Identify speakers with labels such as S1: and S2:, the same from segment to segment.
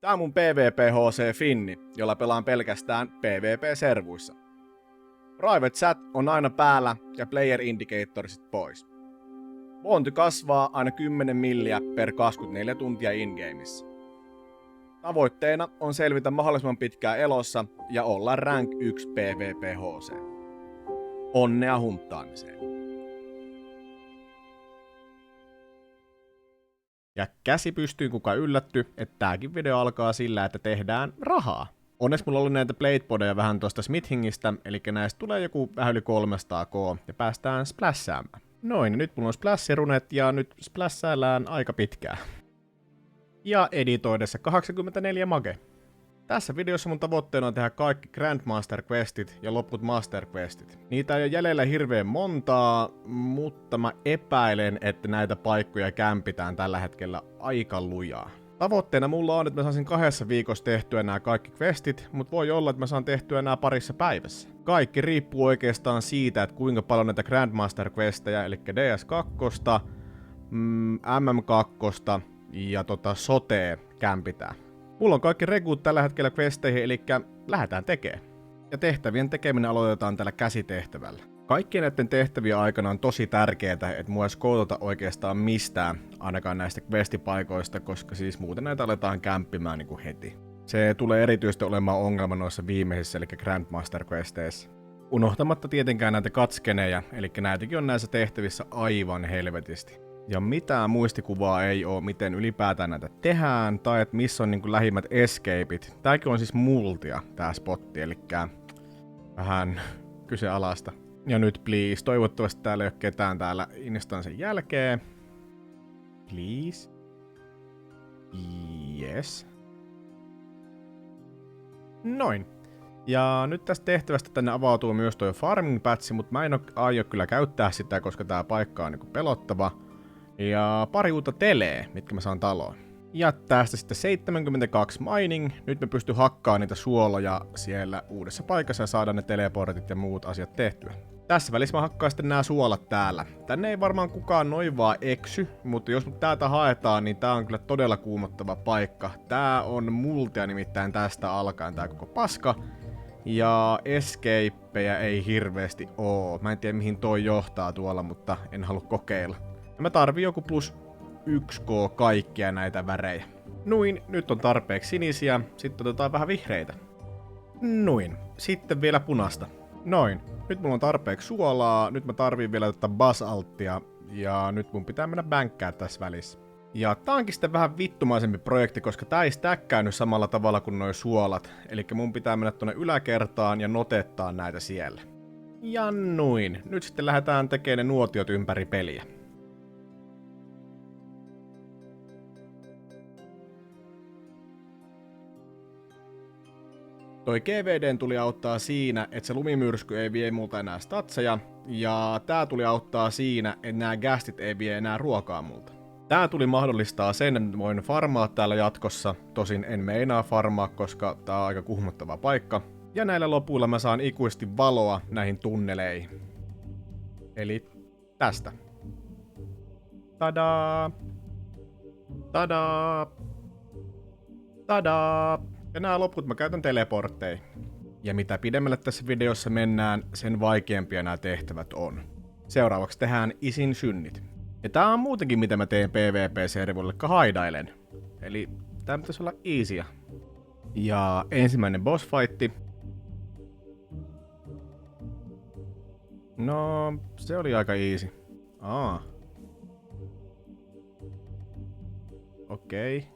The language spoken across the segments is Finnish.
S1: Tää on mun PvP-HC Finni, jolla pelaan pelkästään PvP-servuissa. Private chat on aina päällä ja player indicatorsit pois. Bounty kasvaa aina 10 milliä per 24 tuntia in-gameissa. Tavoitteena on selvitä mahdollisimman pitkään elossa ja olla rank 1 PvP-HC. Onnea hunttaamiseen! Ja käsi pystyy, kuka yllätty, että tääkin video alkaa sillä, että tehdään rahaa. Onneksi mulla oli näitä Bladeboardeja vähän tuosta Smithingistä, eli näistä tulee joku vähän yli 300k ja päästään splashäämään. Noin, nyt mulla on splashirunet ja nyt splashaillaan aika pitkään. Ja editoidessa 84 mage. Tässä videossa mun tavoitteena on tehdä kaikki Grandmaster Questit ja loput Master Questit. Niitä ei ole jäljellä hirveän montaa, mutta mä epäilen, että näitä paikkoja kämpitään tällä hetkellä aika lujaa. Tavoitteena mulla on, että mä saisin 2 viikossa tehtyä nämä kaikki questit, mutta voi olla, että mä saan tehtyä nämä parissa päivässä. Kaikki riippuu oikeastaan siitä, että kuinka paljon näitä Grandmaster Questeja, eli DS2, MM2 ja Sotea kämpitään. Mulla on kaikki rekut tällä hetkellä questeihin, eli lähdetään tekemään. Ja tehtävien tekeminen aloitetaan tällä käsitehtävällä. Kaikkien näiden tehtävien aikana on tosi tärkeää, että mua ei skoutata oikeastaan mistään, ainakaan näistä questipaikoista, koska siis muuten näitä aletaan kämppimään niin kuin heti. Se tulee erityisesti olemaan ongelma noissa viimeisissä, eli Grandmaster Questeissä. Unohtamatta tietenkään näitä katskeneja, eli näitäkin on näissä tehtävissä aivan helvetisti. Ja mitään muistikuvaa ei oo, miten ylipäätään näitä tehdään, tai että missä on niinku lähimmät escapeit. Tääkin on siis multia, tää spotti, eli vähän kyseenalaista. Ja nyt please, toivottavasti täällä ei oo ketään täällä instansen jälkeen. Please. Yes. Noin. Ja nyt tästä tehtävästä tänne avautuu myös toi farming patch, mutta mä en aio kyllä käyttää sitä, koska tää paikka on niinku pelottava. Ja pari uutta telee, mitkä mä saan taloon. Ja tästä sitten 72 mining. Nyt me pystyn hakkaamaan niitä suoloja siellä uudessa paikassa ja saadaan ne teleportit ja muut asiat tehtyä. Tässä välissä mä hakkaan sitten nämä suolat täällä. Tänne ei varmaan kukaan noin vaan eksy, mutta jos mut täältä haetaan, niin tää on kyllä todella kuumottava paikka. Tää on multia nimittäin tästä alkaen tää koko paska. Ja escapeja ei hirveästi oo. Mä en tiedä mihin toi johtaa tuolla, mutta en halua kokeilla. Mä tarvii joku plus 1k kaikkia näitä värejä. Noin, nyt on tarpeeksi sinisiä, sitten otetaan vähän vihreitä. Noin, sitten vielä punasta. Noin, nyt mulla on tarpeeksi suolaa, nyt mä tarviin vielä tätä basalttia, ja nyt mun pitää mennä bänkkää tässä välissä. Ja tää onkin sitten vähän vittumaisempi projekti, koska tää ei stäkkäynyt samalla tavalla kuin noi suolat. Eli mun pitää mennä tuonne yläkertaan ja notettaa näitä siellä. Ja noin, nyt sitten lähdetään tekemään ne nuotiot ympäri peliä. Toi GVDn tuli auttaa siinä, että se lumimyrsky ei vie multa enää statseja, ja tää tuli auttaa siinä, että nämä gastit ei vie enää ruokaa multa. Tää tuli mahdollistaa sen, että voin farmaa täällä jatkossa, tosin en meinaa farmaa, koska tää on aika kuhmottava paikka. Ja näillä lopuilla mä saan ikuisesti valoa näihin tunneleihin. Eli tästä. Tadaa! Tadaa! Tadaa! Ja nämä loput mä käytän teleportteja. Ja mitä pidemmälle tässä videossa mennään, sen vaikeampia nämä tehtävät on. Seuraavaksi tehdään isin synnit. Ja tää on muutenkin mitä mä teen PvP-servuille, haidailen. Eli tää pitäisi olla easyä. Ja ensimmäinen boss fightti. No, se oli aika easy. Okei.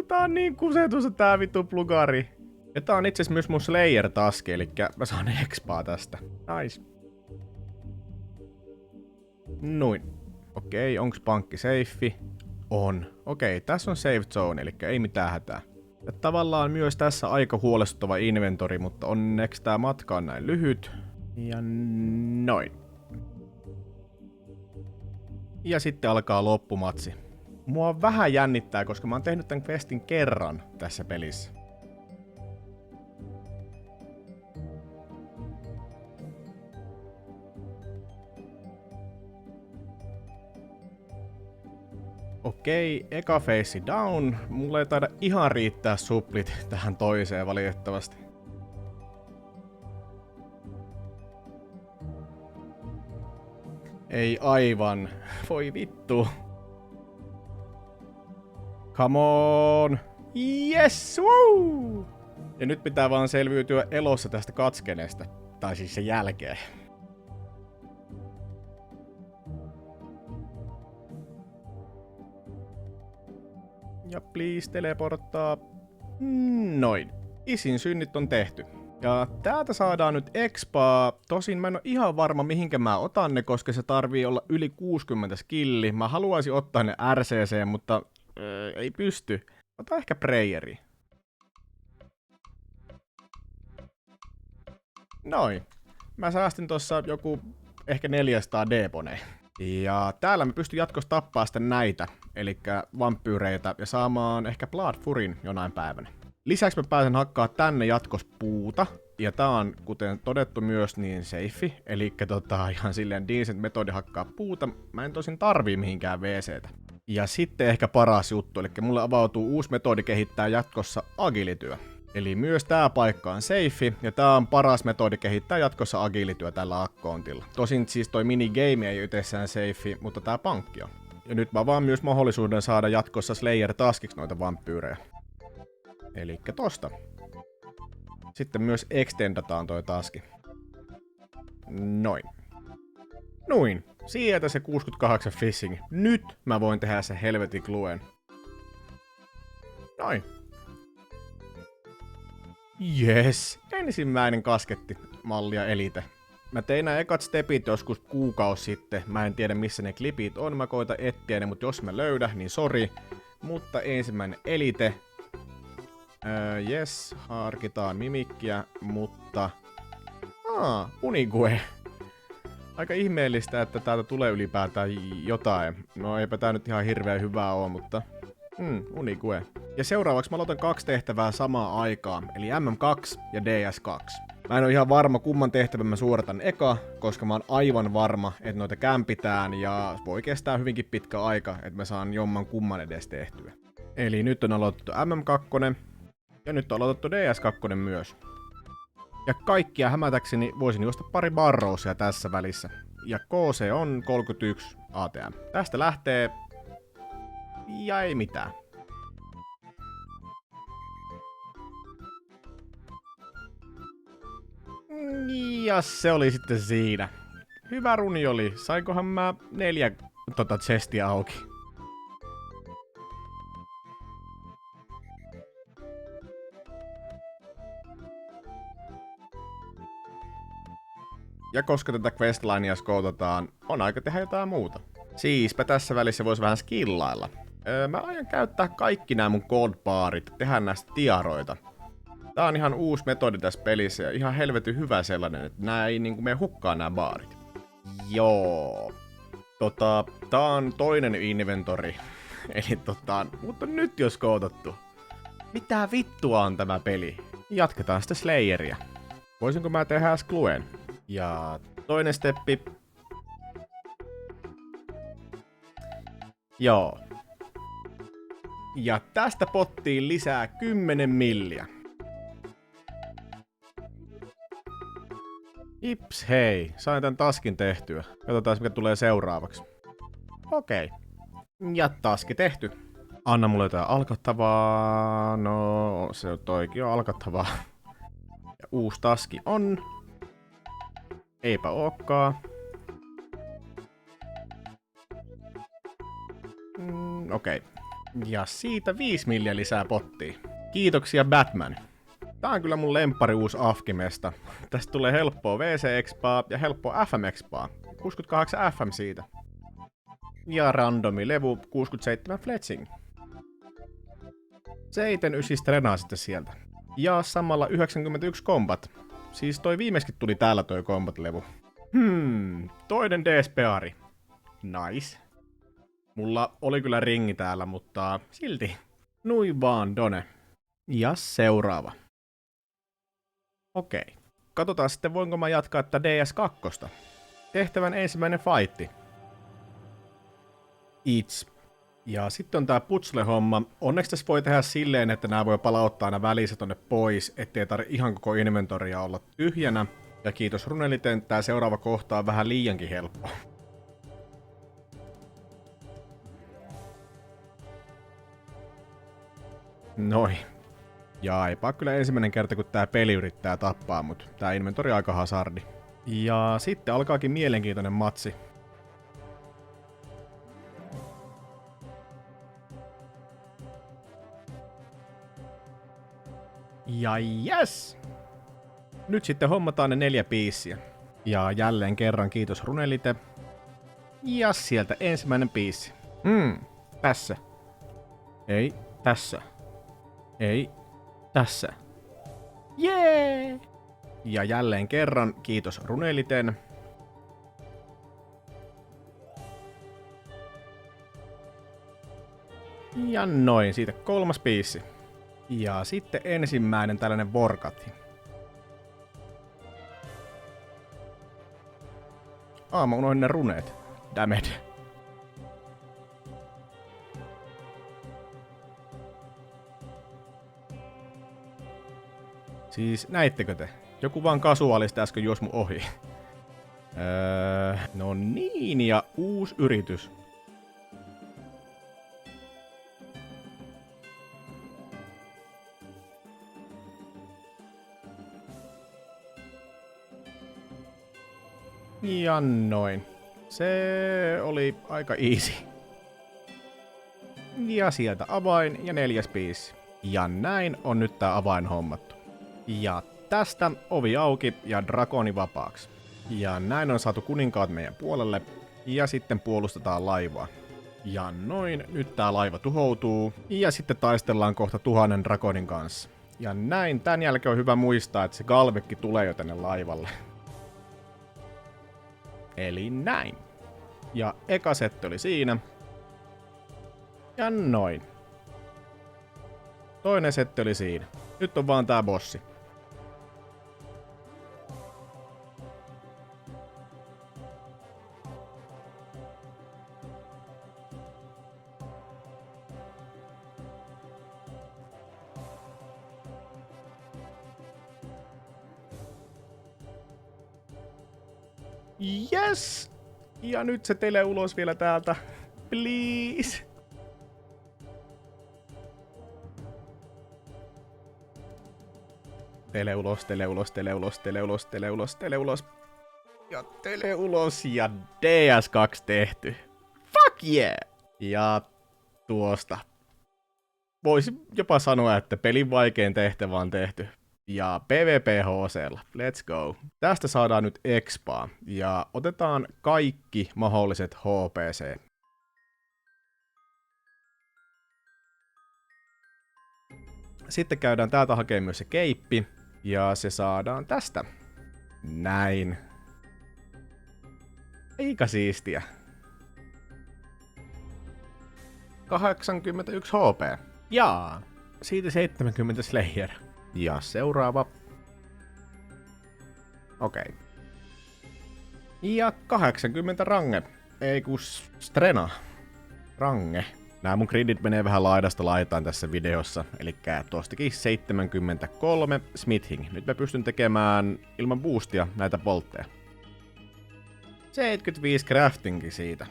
S1: Tää on niin kusetussa tää vittu plugari. Ja tää on itse asiassa myös mun Slayer-taski, eli mä saan expaa tästä. Nice. Noin. Okei, onks pankki safei? On. Okei, tässä on safe zone, eli ei mitään hätää. Ja tavallaan myös tässä aika huolestuttava inventori, mutta onneksi tää matka on näin lyhyt. Ja noin. Ja sitten alkaa loppumatsi. Mua vähän jännittää, koska mä oon tehnyt tän questin kerran tässä pelissä. Okei, eka face down. Mulla ei taida ihan riittää supplit tähän toiseen valitettavasti. Ei aivan. Voi vittu. Come on. Yes! Woo! Ja nyt pitää vaan selviytyä elossa tästä katskeneesta. Tai siis sen jälkeen. Ja please teleporttaa. Noin. Isin synnit on tehty. Ja täältä saadaan nyt expaa. Tosin mä en oo ihan varma mihinkä mä otan ne, koska se tarvii olla yli 60 skilli. Mä haluaisin ottaa ne RCC, mutta ei pysty. Ota ehkä prayeri. Noin. Mä säästin tossa joku ehkä 400 deponea. Ja täällä mä pystyn jatkossa tappaa sitten näitä, eli vampyyreitä, ja saamaan ehkä Blood Furin jonain päivänä. Lisäksi mä pääsen hakkaa tänne jatkos puuta, ja tää on, kuten todettu myös, niin safe, eli ihan silleen decent metodi hakkaa puuta. Mä en tosin tarvii mihinkään WCtä. Ja sitten ehkä paras juttu, eli mulle avautuu uusi metodi kehittää jatkossa agilityö. Eli myös tää paikka on safe, ja tää on paras metodi kehittää jatkossa agilityö tällä akkoontilla. Tosin siis toi minigame ei itsessään safe, mutta tää pankki on. Ja nyt mä vaan myös mahdollisuuden saada jatkossa Slayer taskiksi noita vampyyrejä. Elikkä tosta. Sitten myös extendataan toi taski. Noin. Noin. Sieltä se 68 fishing. Nyt mä voin tehdä se helvetin gluen. Noin. Yes! Ensimmäinen kasketti mallia elite. Mä tein nää ekat stepit joskus kuukausi sitten. Mä en tiedä missä ne klipit on, mä koitan etsiä ne, mutta jos mä löydän, niin sori. Mutta ensimmäinen elite. Yes, harkitaan mimikkiä, mutta... Unigue. Aika ihmeellistä, että täältä tulee ylipäätään jotain. No eipä tää nyt ihan hirveän hyvää oo, mutta... Unigue. Ja seuraavaksi mä aloitan 2 tehtävää samaan aikaan, eli MM2 ja DS2. Mä en oo ihan varma kumman tehtävän mä suoritan eka, koska mä oon aivan varma, että noita kämpitään ja voi kestää hyvinkin pitkä aika, että mä saan jomman kumman edes tehtyä. Eli nyt on aloitettu MM2 ja nyt on aloitettu DS2 myös. Ja kaikkia hämätäkseni voisin juosta pari barrowsia tässä välissä. Ja KC on 31 ATM. Tästä lähtee... ja ei mitään. Ja se oli sitten siinä. Hyvä runi oli. Sainkohan mä 4 chestia auki. Ja koska tätä questlinea skoutataan, on aika tehdä jotain muuta. Siispä tässä välissä voisi vähän skillailla. Mä aion käyttää kaikki nämä mun gold-baarit, tehdä näistä tiaroita. Tää on ihan uusi metodi tässä pelissä ja ihan helvetin hyvä sellainen, että nää ei niinku mene hukkaan nämä baarit. Joo. Tää on toinen inventori. Eli mutta nyt jos kootattu. Mitä vittua on tämä peli? Jatketaan sitä Slayeria. Voisinko mä tehdä Gluen? Ja toinen steppi. Joo. Ja tästä pottiin lisää 10 milliä. Ips hei, sain tän taskin tehtyä. Katsotaan mikä tulee seuraavaksi. Okei. Ja taski tehty. Anna mulle jotain alkattavaa. No, se toikin on alkattavaa. Ja uusi taski on. Eipä ookaan. Okei. Ja siitä 5 milliä lisää pottiin. Kiitoksia Batman. Tää on kyllä mun lemppari uusi Afkimesta. Tästä tulee helppoa VC-expaa ja helppoa FM-expaa. 68 FM siitä. Ja randomi levu 67 fletching. 79 trenaa sitten sieltä. Ja samalla 91 combat. Siis toi viimeiskin tuli täällä toi combat-levu. Toinen DSP-ari. Nice. Mulla oli kyllä ringi täällä, mutta silti. Nui vaan, Done. Ja seuraava. Okei. Katsotaan sitten voinko mä jatkaa tätä DS2. Tehtävän ensimmäinen fightti. It's. Ja sitten on tää putsle-homma. Onneksi tässä voi tehdä silleen, että nämä voi palauttaa aina välissä tonne pois, ettei tarvitse ihan koko inventoria olla tyhjänä. Ja kiitos Runeliten, tää seuraava kohta on vähän liiankin helppo. Noin. Ja eipä kyllä ensimmäinen kerta, kun tää peli yrittää tappaa, mut tää inventori on aika hasardi. Ja sitten alkaakin mielenkiintoinen matsi. Ja yes! Nyt sitten hommataan ne 4 piissiä. Ja jälleen kerran kiitos Runelite. Ja sieltä ensimmäinen piissi. Tässä. Ei, tässä. Ei, tässä. Jee! Ja jälleen kerran kiitos Runeliten. Ja noin, siitä 3. piissi. Ja sitten ensimmäinen tällainen vorkati. Mä unohdin ne runeet. Dammit. Siis näittekö te? Joku vaan kasuaalista äsken juos mun ohi. No niin, ja uusi yritys. Ja noin. Se oli aika easy. Ja sieltä avain ja 4. piisi. Ja näin on nyt tää avain hommattu. Ja tästä ovi auki ja drakoni vapaaksi. Ja näin on saatu kuninkaat meidän puolelle. Ja sitten puolustetaan laivaa. Ja noin, nyt tää laiva tuhoutuu. Ja sitten taistellaan kohta 1000 drakonin kanssa. Ja näin, tän jälkeen on hyvä muistaa, että se galvekki tulee jo tänne laivalle. Eli näin. Ja eka setti oli siinä. Ja noin. Toinen setti oli siinä. Nyt on vaan tää bossi. Yes! Ja nyt se tele ulos vielä täältä. Please! Tele ulos, tele ulos, tele ulos, tele ulos, tele ulos, tele ulos. Ja tele ulos ja DS2 tehty. Fuck yeah! Ja tuosta. Voisin jopa sanoa, että pelin vaikein tehtävä on tehty. Ja PvP-HC:lla. Let's go. Tästä saadaan nyt expaa. Ja otetaan kaikki mahdolliset HPC. Sitten käydään täältä hakemaan myös se keippi. Ja se saadaan tästä. Näin. Eikä siistiä. 81 HP. Jaa. Siitä 70 Slayer. Ja seuraava. Okei. Ja 80 range. Ei kun strena. Range. Nämä mun gridit menee vähän laidasta laitaan tässä videossa. Elikkä tuostakin 73 smithing. Nyt mä pystyn tekemään ilman boostia näitä boltteja. 75 craftingi siitä.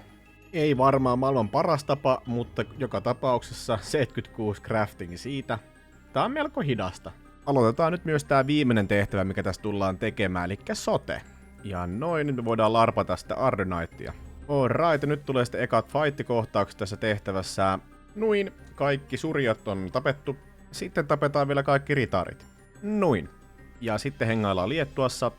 S1: Ei varmaan maailman paras tapa, mutta joka tapauksessa 76 craftingi siitä. Tää on melko hidasta. Aloitetaan nyt myös tää viimeinen tehtävä, mikä tässä tullaan tekemään, eli sote. Ja noin, nyt me voidaan larpata sitä Ardenightia. Alright, nyt tulee sitten ekat fight-kohtaukset tässä tehtävässä. Noin, kaikki surjat on tapettu. Sitten tapetaan vielä kaikki ritarit. Noin. Ja sitten hengaillaan Liettuassa.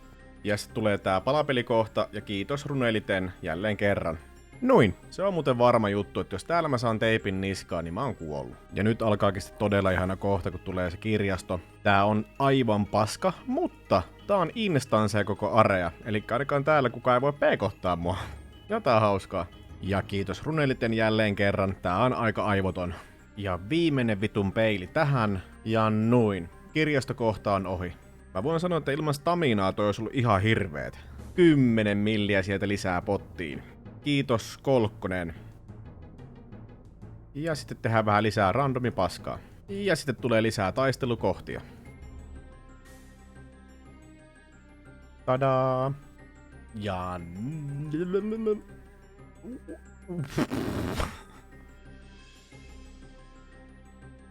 S1: Ja sitten tulee tää palapelikohta, ja kiitos Runeliten jälleen kerran. Noin, se on muuten varma juttu, että jos täällä mä saan teipin niskaan, niin mä oon kuollut. Ja nyt alkaakin sitten todella ihana kohta, kun tulee se kirjasto. Tää on aivan paska, mutta tää on instanse koko area. Eli ainakaan täällä kukaan ei voi p-kohtaa mua. Jotain hauskaa. Ja kiitos Runeliten jälleen kerran, tää on aika aivoton. Ja viimeinen vitun peili tähän, ja noin. Kirjastokohta on ohi. Mä voin sanoa, että ilman staminaa toi olisi ollut ihan hirveet. 10 milliä sieltä lisää pottiin. Kiitos Kolkkonen. Ja sitten tehdään vähän lisää randomipaskaa. Ja sitten tulee lisää taistelukohtia. Tadaa! Ja...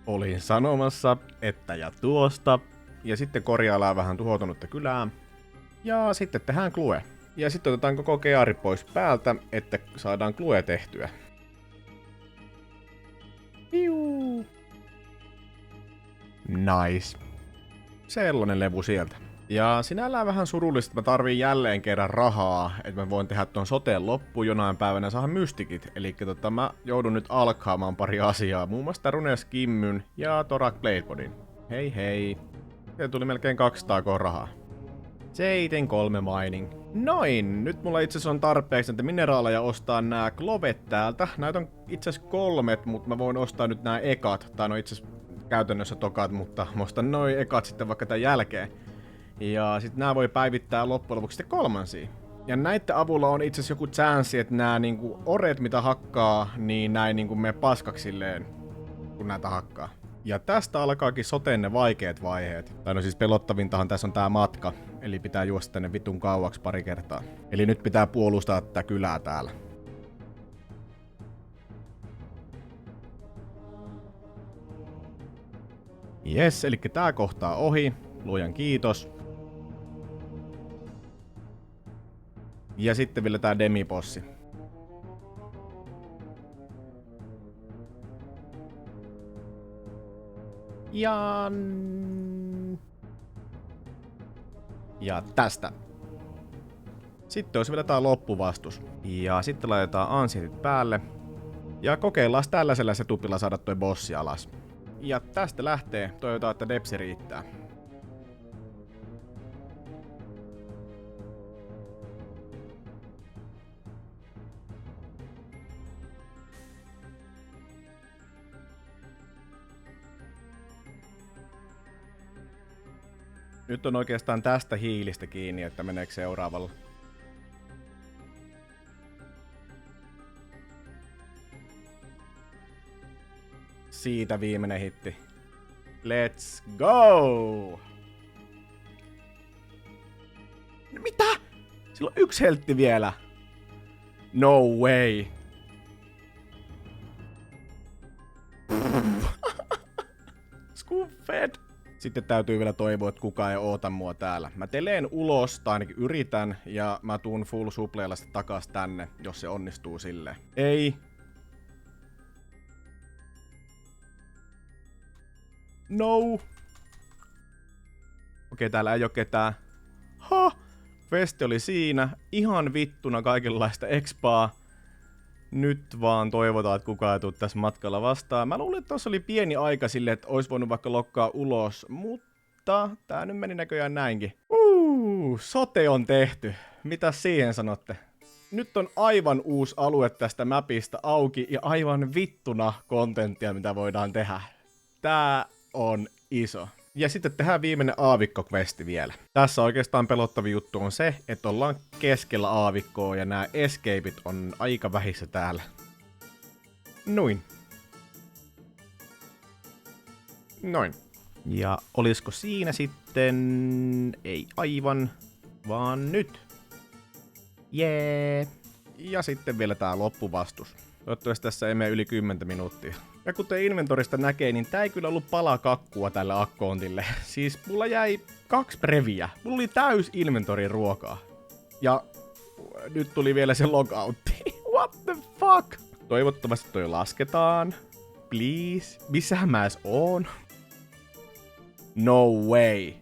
S1: Olin sanomassa, että ja tuosta. Ja sitten korjaillaan vähän tuhoutunutta kylää. Ja sitten tehdään glue. Ja sitten otetaan koko keari pois päältä, että saadaan glue tehtyä. Piu. Nice. Sellainen levy sieltä. Ja sinällään vähän surullista, että mä tarviin jälleen kerran rahaa, että mä voin tehdä ton soteen loppuun jonain päivänä ja saada mystikit. Eli mä joudun nyt alkaamaan pari asiaa, muun muassa Runes Kimmyn ja Torak Bladebodin. Hei hei. Se tuli melkein 200 rahaa. 73 mining. Noin, nyt mulla itse asiassa on tarpeeksi näitä mineraaleja ostaa nää klovet täältä. Näitä on itse asiassa 3, mutta mä voin ostaa nyt nää ekat. Tai no itse asiassa käytännössä tokat, mutta mä ostan noin ekat sitten vaikka tämän jälkeen. Ja sit nää voi päivittää loppujen lopuksi sitten kolmansia. Ja näiden avulla on itse asiassa joku chanssi, että nää niinku oret mitä hakkaa, niin näin niinku menee paskaksi silleen, kun näitä hakkaa. Ja tästä alkaakin soteen ne vaikeat vaiheet. Tai no siis pelottavintahan tässä on tää matka. Eli pitää juosta tänne vitun kauaksi pari kertaa. Eli nyt pitää puolustaa tätä kylää täällä. Jes, eli tää kohtaa ohi. Luojan kiitos. Ja sitten vielä tää demipossi. Ja tästä. Sitten olisi vielä tää loppuvastus. Ja sitten laitetaan ancientit päälle. Ja kokeillaan tällaisella setupilla saada toi bossi alas. Ja tästä lähtee, toivotaan, että depsi riittää. Nyt on oikeastaan tästä hiilistä kiinni, että meneekö seuraavalla. Siitä viimeinen hitti. Let's go! Mitä? Sillä on 1 heltti vielä. No way. Skuffed. Sitten täytyy vielä toivoa, että kukaan ei oota mua täällä. Mä teleen ulos, tai ainakin yritän, ja mä tuun full supleilla sitten takas tänne, jos se onnistuu silleen. Ei. No. Okei, täällä ei oo ketään. Ha! Festi oli siinä. Ihan vittuna kaikenlaista expaa. Nyt vaan toivotaan, että kukaan ei tule tässä matkalla vastaan. Mä luulin, että tossa oli pieni aika silleen, että olisi voinut vaikka lokkaa ulos, mutta tää nyt meni näköjään näinkin. Sote on tehty. Mitä siihen sanotte? Nyt on aivan uusi alue tästä mapista auki ja aivan vittuna kontenttia, mitä voidaan tehdä. Tää on iso. Ja sitten tehdään viimeinen aavikko-questi vielä. Tässä oikeastaan pelottava juttu on se, että ollaan keskellä aavikkoa ja nämä escapeit on aika vähissä täällä. Noin. Noin. Ja olisiko siinä sitten... Ei aivan, vaan nyt. Jee. Ja sitten vielä tää loppuvastus. Toivottavasti tässä ei mene yli 10 minuuttia. Ja kuten inventorista näkee, niin tää ei kyllä ollut palakakkua tällä akkoontille. Siis mulla jäi 2 previä. Mulla oli täys inventorin ruokaa. Ja nyt tuli vielä se logoutti. What the fuck? Toivottavasti toi lasketaan. Please. Missähän mä edes oon? No way.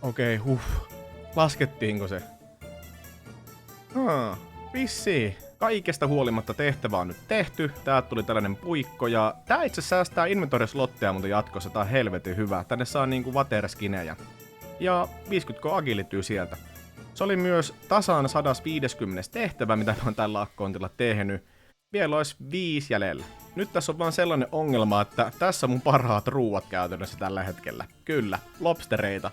S1: Okei, laskettiinko se? Vissiin. Kaikesta huolimatta tehtävä on nyt tehty. Täältä tuli tällainen puikko ja tää itse säästää inventory-slotteja mutta jatkossa. Tää on helvetin hyvä. Tänne saa niinku water-skinejä. Ja 50k agilityy sieltä. Se oli myös tasan 150 tehtävä, mitä mä oon tällä akkoontilla tehnyt. Vielä olisi 5 jäljellä. Nyt tässä on vaan sellainen ongelma, että tässä on mun parhaat ruuat käytännössä tällä hetkellä. Kyllä, lobstereita.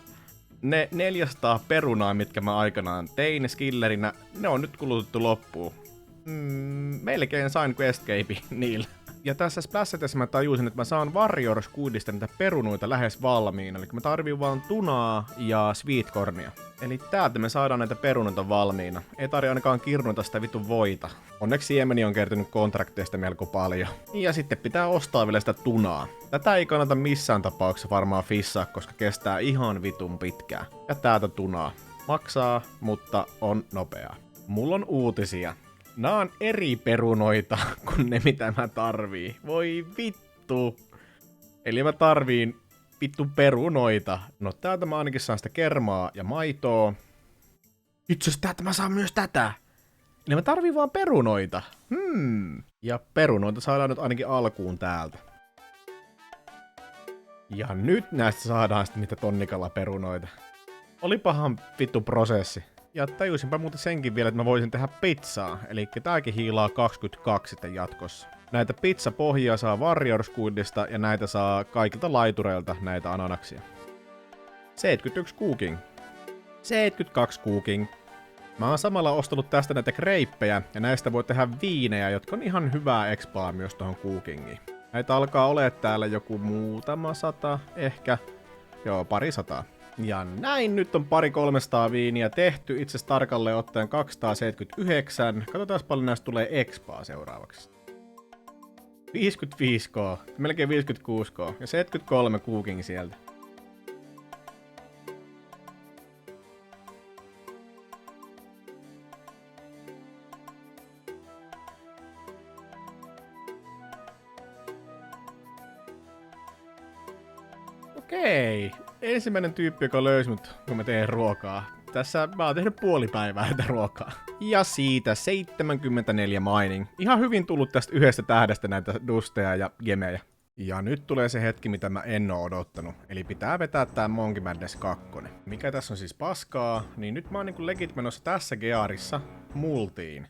S1: Ne 400 perunaa, mitkä mä aikanaan tein skillerinä, ne on nyt kulutettu loppuun. Melkein sain Questcape niillä. Ja tässä Splashetessa mä tajusin, että mä saan Warrior Squidista niitä perunoita lähes valmiina. Eli mä tarviin vaan tunaa ja sweetcornia. Eli täältä me saadaan näitä perunoita valmiina. Ei tarvi ainakaan kirnuita sitä vitun voita. Onneksi siemeni on kertynyt kontrakteista melko paljon. Ja sitten pitää ostaa vielä sitä tunaa. Tätä ei kannata missään tapauksessa varmaan fissaa, koska kestää ihan vitun pitkään. Ja täältä tunaa. Maksaa, mutta on nopeaa. Mulla on uutisia. Nää on eri perunoita kuin ne mitä mä tarvii. Voi vittu. Eli mä tarviin vittu perunoita. No täältä mä ainakin saan sitä kermaa ja maitoa. Itse asiassa täältä mä saan myös tätä. Eli mä tarviin vaan perunoita. Ja perunoita saadaan nyt ainakin alkuun täältä. Ja nyt näistä saadaan sitten niitä tonnikalla perunoita. Olipahan vittu prosessi. Ja tajusinpä muuten senkin vielä, että mä voisin tehdä pizzaa. Eli tääkin hiilaa 22 sitten jatkossa. Näitä pizzapohjia saa Warrior Squidista ja näitä saa kaikilta laitureilta näitä ananaksia. 71 cooking. 72 cooking. Mä oon samalla ostanut tästä näitä kreippejä ja näistä voi tehdä viinejä, jotka on ihan hyvää expaa myös tohon cookingiin. Näitä alkaa olemaan täällä joku muutama sata, ehkä. Joo, pari sataa. Ja näin nyt on 200-300 viiniä tehty, itse asiassa tarkalleen ottaen 279. Katsotaan paljon näistä tulee expaa seuraavaksi. 55k, melkein 56k ja 73 cooking sieltä. Okei, ensimmäinen tyyppi, joka löysi mut, kun mä teen ruokaa. Tässä mä oon tehnyt puoli päivää tätä ruokaa. Ja siitä 74 mining. Ihan hyvin tullut tästä yhdestä tähdestä näitä dusteja ja gemejä. Ja nyt tulee se hetki, mitä mä en oo odottanut. Eli pitää vetää tää Monkey Madness 2. Mikä tässä on siis paskaa, niin nyt mä oon niinku legit menossa tässä gearissa multiin.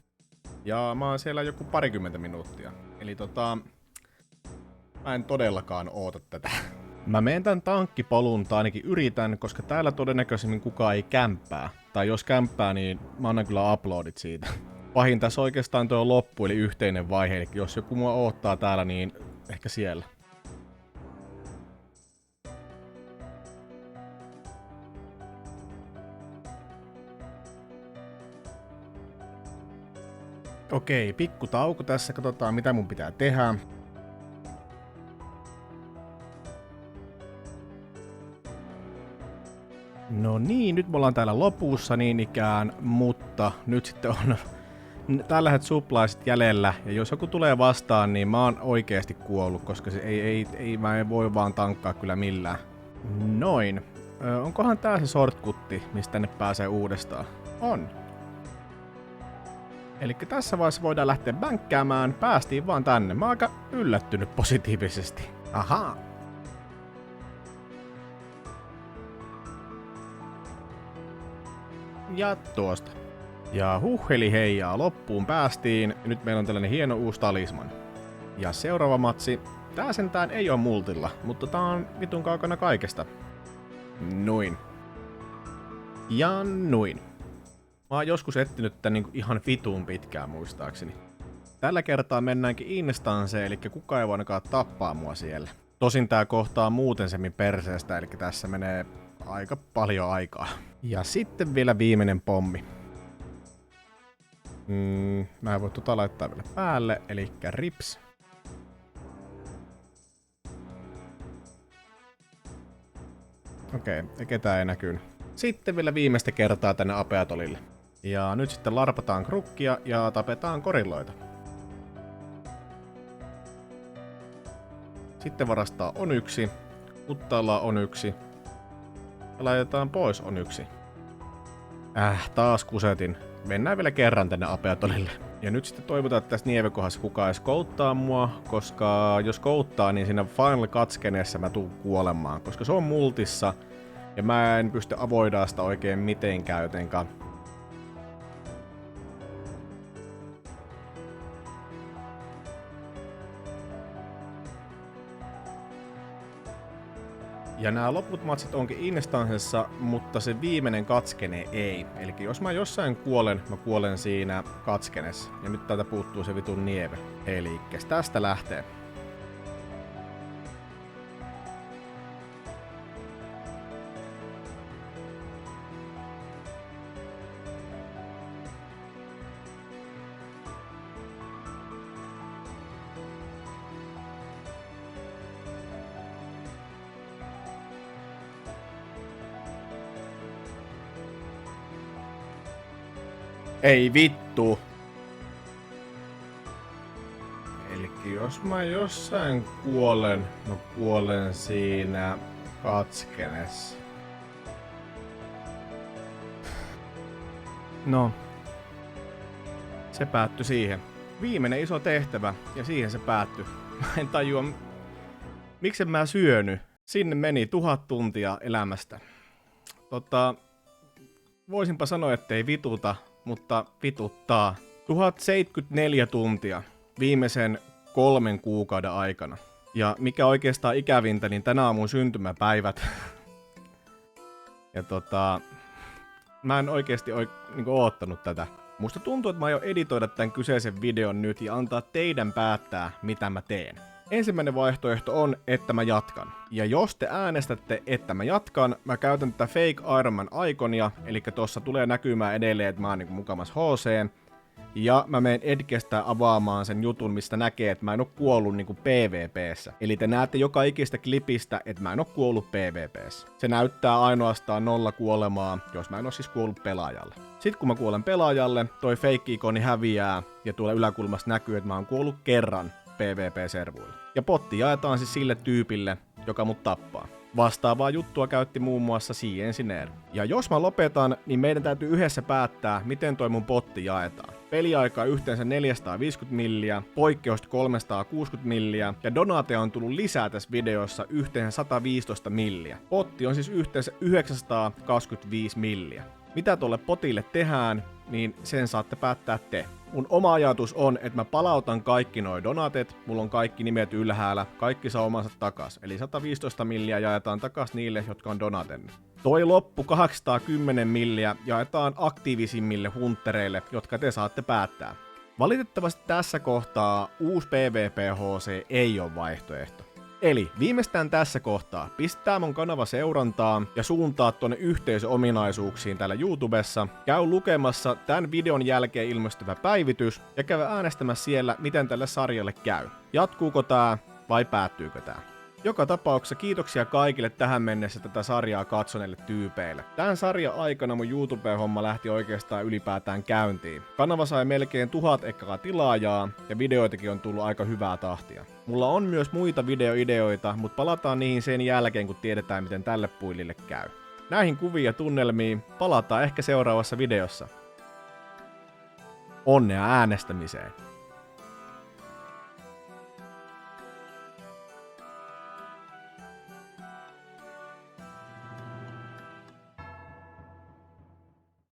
S1: Ja mä oon siellä joku 20 minuuttia. Eli mä en todellakaan oota tätä. Mä menen tän tankkipolun, tai ainakin yritän, koska täällä todennäköisemmin kukaan ei kämppää. Tai jos kämppää, niin mä annan kyllä uploadit siitä. Pahin tässä oikeastaan tuo loppu, eli yhteinen vaihe, eli jos joku mua oottaa täällä, niin ehkä siellä. Okei, pikku tauko tässä, katsotaan mitä mun pitää tehdä. No niin, nyt me ollaan täällä lopussa niin ikään, mutta nyt sitten on tällä hetkellä supplaiset jäljellä, ja jos joku tulee vastaan, niin mä oon oikeesti kuollut, koska se mä en voi vaan tankkaa kyllä millään. Noin. Onkohan tää se shortcutti, mistä tänne pääsee uudestaan? On. Elikkä tässä vaiheessa voidaan lähteä bänkkäämään, päästiin vaan tänne. Mä oon aika yllättynyt positiivisesti. Ahaa. Ja tuosta. Ja huheli heijaa, loppuun päästiin. Nyt meillä on tällainen hieno uusi talisman. Ja seuraava matsi. Tää sentään ei oo multilla, mutta tää on vitun kaukana kaikesta. Noin. Ja noin. Mä oon joskus etsinyt tän niinku ihan vitun pitkään muistaakseni. Tällä kertaa mennäänkin instanseen, eli kukaan ei voi ainakaan tappaa mua siellä. Tosin tää kohtaa muuten semmin perseestä, eli tässä menee aika paljon aikaa. Ja sitten vielä viimeinen pommi. Mä en voi laittaa vielä päälle, eli rips. Okei, ja ketään ei näkynyt. Sitten vielä viimeistä kertaa tänne Apeatolille. Ja nyt sitten larpataan krukkia ja tapetaan korilloita. Sitten varastaa on yksi, kuttaalla on yksi. Ja laitetaan pois on yksi. Taas kusetin. Mennään vielä kerran tänne Apeatolille. Ja nyt sitten toivotaan, että tässä nievekohdassa kukaan edes kouttaa mua, koska jos kouttaa, niin siinä Final Cutskeneessä mä tuun kuolemaan, koska se on multissa. Ja mä en pysty avoidaan sitä oikein mitenkään, jotenka... Ja nämä loput matsit onkin Instanssissa, mutta se viimeinen katskene ei. Eli jos mä jossain kuolen, mä kuolen siinä katskenessa. Ja nyt täältä puuttuu se vitun nieve. Elikkäs tästä lähtee. Ei vittu. Elikkä jos mä jossain kuolen, mä kuolen siinä katskenessa. No. Se päättyi siihen. Viimeinen iso tehtävä, ja siihen se päättyi. Mä en tajua, miksen mä syönyt. Sinne meni 1000 tuntia elämästä. Voisinpa sanoa, ettei vituta, mutta vituttaa. 1074 tuntia viimeisen 3 kuukauden aikana. Ja mikä oikeastaan ikävintä, niin tänään on mun syntymäpäivät. Ja mä en oikeesti niinku oottanut tätä. Musta tuntuu, että mä aion editoida tämän kyseisen videon nyt ja antaa teidän päättää, mitä mä teen. Ensimmäinen vaihtoehto on, että mä jatkan. Ja jos te äänestätte, että mä jatkan, mä käytän tätä Fake Iron Man iconia, eli tossa tulee näkymään edelleen, että mä oon niinku mukamas HC. Ja mä menen Edgestä avaamaan sen jutun, mistä näkee, että mä en oo kuollut niinku PvP:ssä. Eli te näette joka ikistä klipistä, että mä en oo kuollut PvP:ssä. Se näyttää ainoastaan 0 kuolemaa, jos mä en oo siis kuollut pelaajalle. Sitten kun mä kuolen pelaajalle, toi fake-ikoni häviää ja tuolla yläkulmassa näkyy, että mä oon kuollut kerran PvP-servuille. Ja potti jaetaan siis sille tyypille, joka mut tappaa. Vastaavaa juttua käytti muun muassa Engineer. Ja jos mä lopetan, niin meidän täytyy yhdessä päättää, miten toi mun potti jaetaan. Peliaikaa yhteensä 450 milliä, poikkeusta 360 milliä, ja donateja on tullut lisää tässä videossa yhteensä 115 milliä. Potti on siis yhteensä 925 milliä. Mitä tuolle potille tehdään, niin sen saatte päättää te. Mun oma ajatus on, että mä palautan kaikki noi donatet, mulla on kaikki nimet ylhäällä, kaikki saa omansa takas. Eli 115 milliä jaetaan takas niille, jotka on donatennut. Toi loppu 810 milliä jaetaan aktiivisimmille huntereille, jotka te saatte päättää. Valitettavasti tässä kohtaa uusi PvP-HC ei ole vaihtoehto. Eli viimeistään tässä kohtaa pistää mun kanava seurantaa ja suuntaa tuonne yhteisöominaisuuksiin täällä YouTubessa. Käy lukemassa tämän videon jälkeen ilmestyvä päivitys ja käy äänestämässä siellä, miten tälle sarjalle käy. Jatkuuko tää vai päättyykö tää? Joka tapauksessa kiitoksia kaikille tähän mennessä tätä sarjaa katsoneille tyypeille. Tämän sarjan aikana mun YouTube-homma lähti oikeastaan ylipäätään käyntiin. Kanava sai melkein 1000 ekkaa tilaajaa ja videoitakin on tullut aika hyvää tahtia. Mulla on myös muita videoideoita, mutta palataan niihin sen jälkeen, kun tiedetään miten tälle puilille käy. Näihin kuviin ja tunnelmiin palataan ehkä seuraavassa videossa. Onnea äänestämiseen!